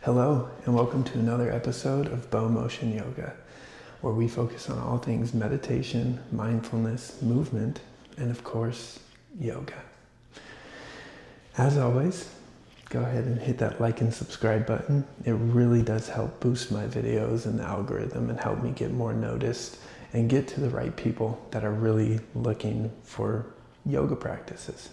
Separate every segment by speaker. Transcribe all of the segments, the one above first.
Speaker 1: Hello, and welcome to another episode of Bow Motion Yoga, where we focus on all things meditation, mindfulness, movement, and of course, yoga. As always, go ahead and hit that like and subscribe button. It really does help boost my videos and the algorithm and help me get more noticed and get to the right people that are really looking for yoga practices.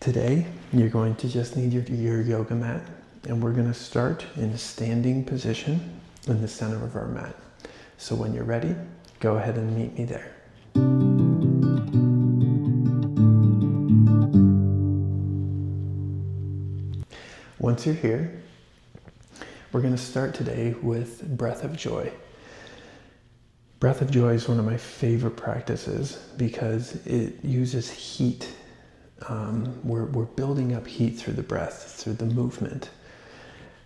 Speaker 1: Today, you're going to just need your yoga mat, and we're going to start in a standing position in the center of our mat. So when you're ready, go ahead and meet me there. Once you're here, we're going to start today with breath of joy. Breath of joy is one of my favorite practices because it uses heat. We're building up heat through the breath, through the movement.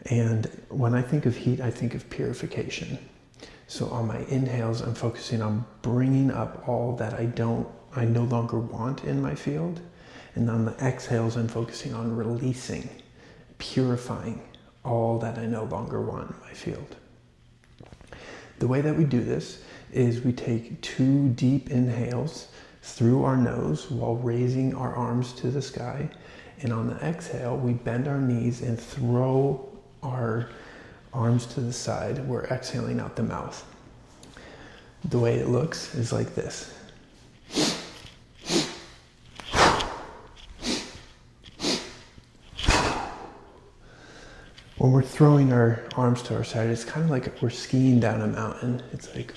Speaker 1: And when I think of heat, I think of purification. So on my inhales, I'm focusing on bringing up all that I no longer want in my field. And on the exhales, I'm focusing on releasing, purifying all that I no longer want in my field. The way that we do this is we take 2 deep inhales through our nose while raising our arms to the sky. And on the exhale, we bend our knees and throw our arms to the side. We're exhaling out the mouth. The way it looks is like this. When we're throwing our arms to our side, it's kind of like we're skiing down a mountain. It's like...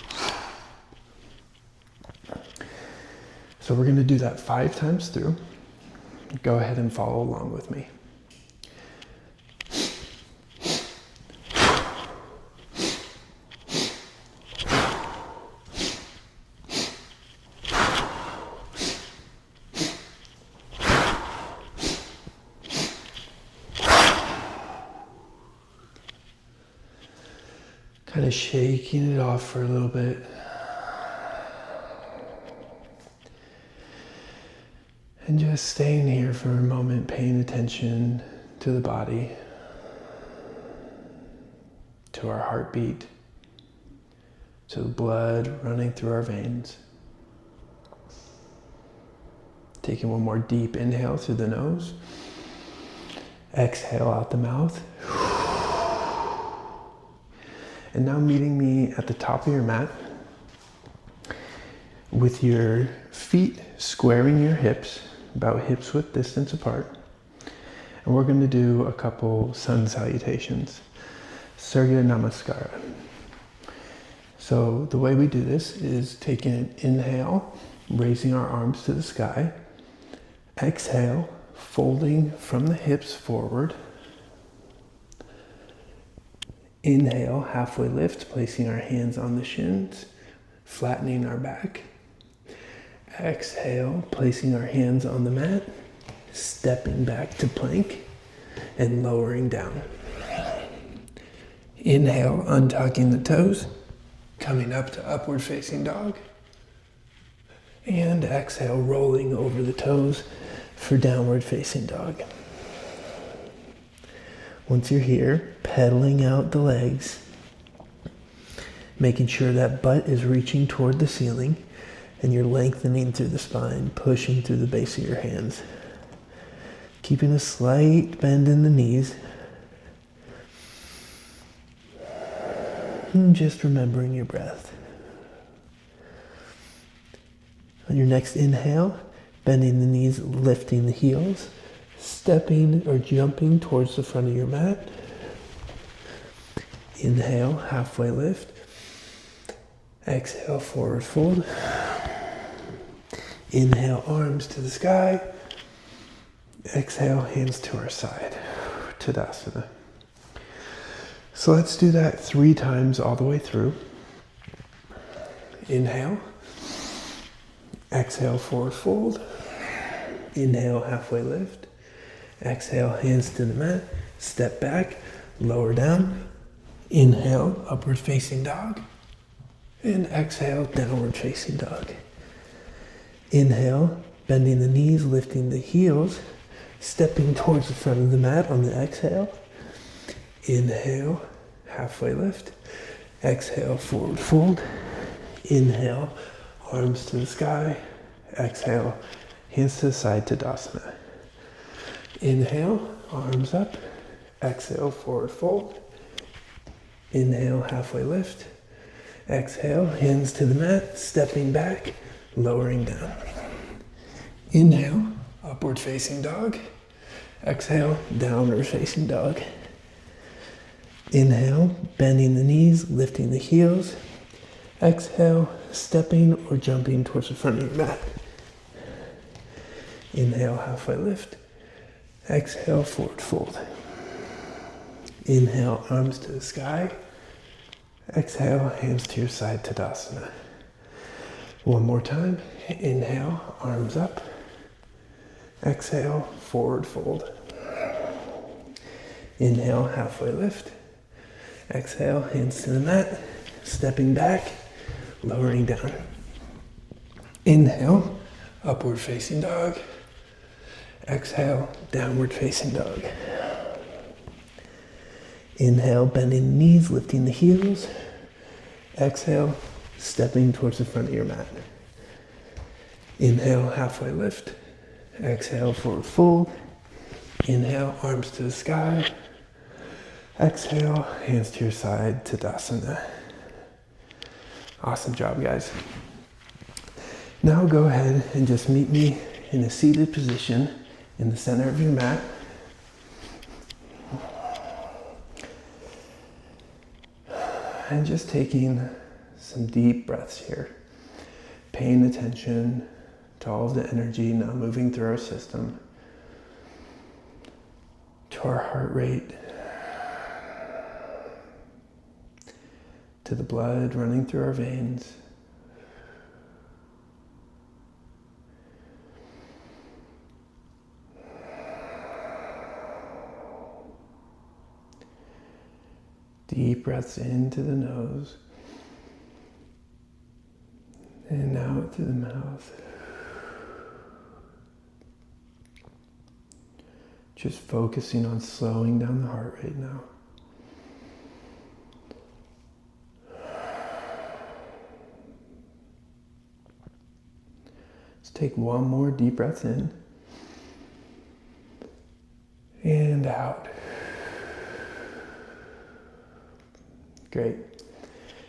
Speaker 1: So we're going to do that 5 times through. Go ahead and follow along with me. Kind of shaking it off for a little bit. And just staying here for a moment, paying attention to the body, to our heartbeat, to the blood running through our veins. Taking one more deep inhale through the nose. Exhale out the mouth. And now meeting me at the top of your mat with your feet squaring your hips, about hips width distance apart. And we're going to do a couple sun salutations. Surya Namaskara. So the way we do this is taking an inhale, raising our arms to the sky. Exhale, folding from the hips forward. Inhale, halfway lift, placing our hands on the shins, flattening our back. Exhale, placing our hands on the mat, stepping back to plank, and lowering down. Inhale, untucking the toes, coming up to upward facing dog. And exhale, rolling over the toes for downward facing dog. Once you're here, pedaling out the legs, making sure that butt is reaching toward the ceiling and you're lengthening through the spine, pushing through the base of your hands. Keeping a slight bend in the knees. And just remembering your breath. On your next inhale, bending the knees, lifting the heels, stepping or jumping towards the front of your mat. Inhale, halfway lift. Exhale, forward fold. Inhale, arms to the sky. Exhale, hands to our side. Tadasana. So let's do that 3 times all the way through. Inhale. Exhale, forward fold. Inhale, halfway lift. Exhale, hands to the mat. Step back, lower down. Inhale, upward facing dog. And exhale, downward facing dog. Inhale, bending the knees, lifting the heels, stepping towards the front of the mat on the exhale. Inhale, halfway lift. Exhale, forward fold. Inhale, arms to the sky. Exhale, hands to the side, Tadasana. Inhale, arms up. Exhale, forward fold. Inhale, halfway lift. Exhale, hands to the mat, stepping back, lowering down. Inhale, upward facing dog. Exhale, downward facing dog. Inhale, bending the knees, lifting the heels. Exhale, stepping or jumping towards the front of your mat. Inhale, halfway lift. Exhale, forward fold. Inhale, arms to the sky. Exhale, hands to your side, Tadasana. One more time. Inhale, arms up. Exhale, forward fold. Inhale, halfway lift. Exhale, hands to the mat, stepping back, lowering down. Inhale, upward facing dog. Exhale, downward facing dog. Inhale, bending the knees, lifting the heels. Exhale, stepping towards the front of your mat. Inhale, halfway lift. Exhale, forward fold. Inhale, arms to the sky. Exhale, hands to your side, Tadasana. Awesome job, guys. Now go ahead and just meet me in a seated position in the center of your mat. And just taking some deep breaths here. Paying attention to all of the energy now moving through our system. To our heart rate. To the blood running through our veins. Deep breaths into the nose and out through the mouth. Just focusing on slowing down the heart rate now. Let's take one more deep breath in and out. Great.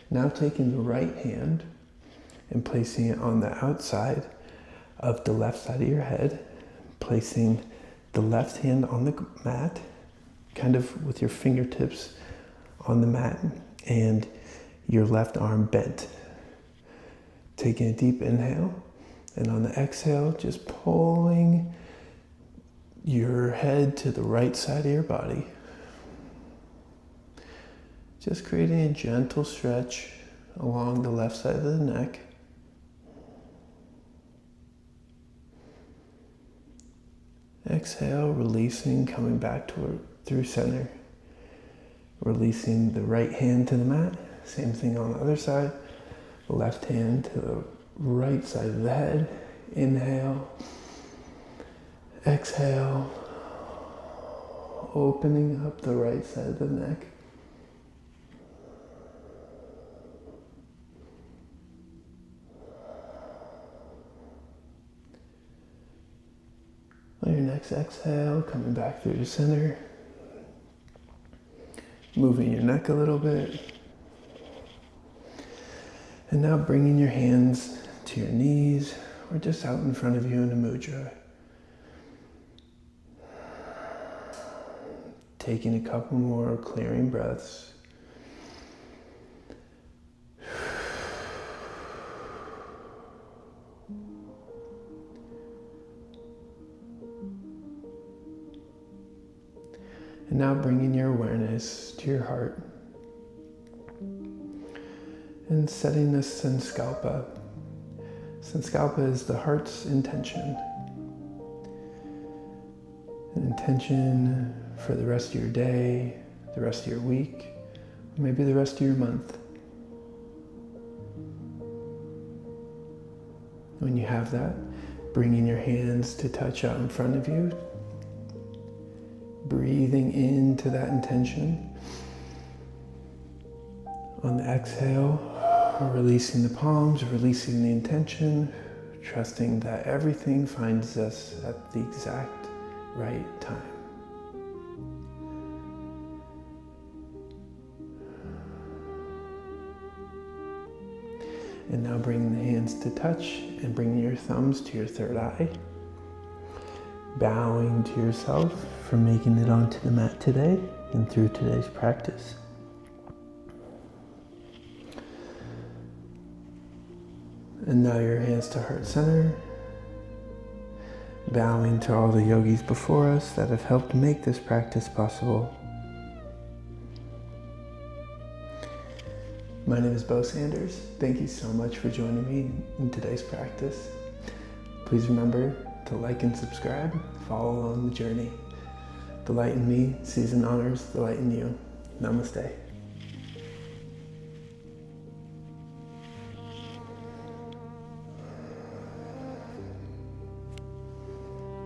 Speaker 1: Now taking the right hand and placing it on the outside of the left side of your head, placing the left hand on the mat, kind of with your fingertips on the mat and your left arm bent. Taking a deep inhale, and on the exhale, just pulling your head to the right side of your body. Just creating a gentle stretch along the left side of the neck. Exhale, releasing, coming back through center. Releasing the right hand to the mat. Same thing on the other side. Left hand to the right side of the head. Inhale. Exhale. Opening up the right side of the neck. On your next exhale, coming back through the center. Moving your neck a little bit. And now bringing your hands to your knees or just out in front of you in a mudra. Taking a couple more clearing breaths. And now bringing your awareness to your heart and setting this Sankalpa. Sankalpa is the heart's intention. An intention for the rest of your day, the rest of your week, maybe the rest of your month. When you have that, bringing your hands to touch out in front of you. breathing into that intention. On the exhale, releasing the palms, releasing the intention, trusting that everything finds us at the exact right time. And now bring the hands to touch and bring your thumbs to your third eye. Bowing to yourself for making it onto the mat today and through today's practice. And now your hands to heart center. Bowing to all the yogis before us that have helped make this practice possible. My name is Bo Sanders. Thank you so much for joining me in today's practice. Please remember to like and subscribe, follow along the journey. The light in me sees and honors the light in you. Namaste.